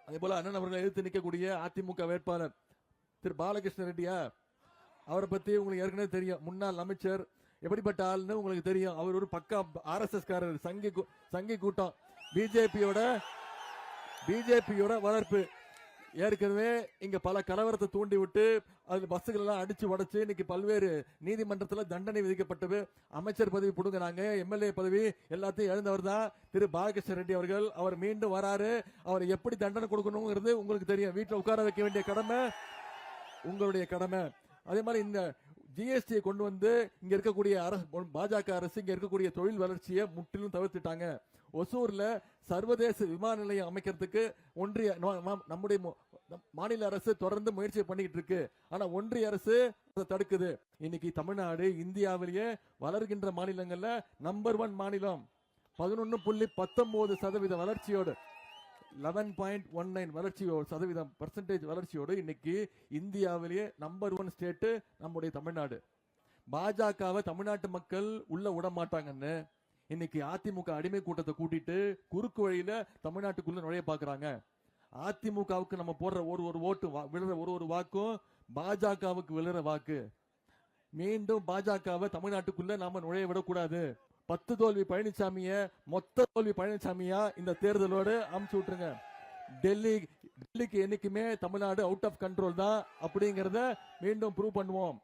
அதே போல அண்ணன் அவர்களை எதிர்த்து நிற்கக்கூடிய அதிமுக வேட்பாளர் திரு பாலகிருஷ்ண ரெட்டியா, அவரை பத்தி உங்களுக்கு ஏற்கனவே தெரியும். முன்னாள் அமைச்சர், எப்படிப்பட்ட ஆள்னு உங்களுக்கு தெரியும். அவர் ஒரு பக்கா RSS காரர், சங்கி கூட்டம், பிஜேபியோட வளர்ப்பு. ஏற்கனவே இங்க பல கலவரத்தை தூண்டி விட்டு அது பஸ்ஸுகள் எல்லாம் அடிச்சு உடைச்சு இன்னைக்கு பல்வேறு நீதிமன்றத்தில் தண்டனை விதிக்கப்பட்டது. அமைச்சர் பதவி புடுங்கினாங்க, MLA பதவி எல்லாத்தையும் இழந்தவர் தான் திரு பாலகிருஷ்ண ரெட்டி அவர்கள். அவர் மீண்டும் வராரு. அவர் எப்படி தண்டனை கொடுக்கணுங்கிறது உங்களுக்கு தெரியும். வீட்டில் உட்கார வைக்க வேண்டிய கடமை உங்களுடைய கடமை. அதே மாதிரி இந்த GST கொண்டு வந்து இங்க இருக்கக்கூடிய பாஜக அரசு இங்க இருக்கக்கூடிய தொழில் வளர்ச்சியை முற்றிலும் தவிர்த்துட்டாங்க. ஒசூர்ல சர்வதேச விமான நிலையம் அமைக்கிறதுக்கு நம்முடைய மாநில அரசு தொடர்ந்து முயற்சி பண்ணிட்டு இருக்கு. ஆனா ஒன்றிய அரசு அதை தடுக்குது. இன்னைக்கு தமிழ்நாடு இந்தியாவிலேயே வளர்கின்ற மாநிலங்கள்ல நம்பர் 1 மாநிலம். 11.19% வளர்ச்சியோடு, 11.19 பர்சன்டேஜ் வளர்ச்சியோடு இன்னைக்கு இந்தியாவிலேயே நம்பர் 1 ஸ்டேட் நம்முடைய தமிழ்நாடு. பாஜகவை தமிழ்நாட்டு மக்கள் உள்ள விட மாட்டாங்கன்னு இன்னைக்கு அதிமுக அடிமை கூட்டத்தை கூட்டிட்டு குறுக்கு வழியில தமிழ்நாட்டுக்குள்ள நுழைய பாக்குறாங்க. அதிமுகவுக்கு நம்ம போடுற ஒரு ஓட்டு விழுற ஒரு வாக்கும் பாஜகவுக்கு விழுற வாக்கு. மீண்டும் பாஜகவை தமிழ்நாட்டுக்குள்ள நாம நுழைய விடக்கூடாது. 10 தோல்வி பழனிசாமிய மொத்த தோல்வி பழனிசாமியா இந்த தேர்தலோடு அமுச்சு விட்டுருங்க. டெல்லிக்கு என்னைக்குமே தமிழ்நாடு அவுட் ஆஃப் கண்ட்ரோல் தான் அப்படிங்கறத மீண்டும் ப்ரூவ் பண்ணுவோம்.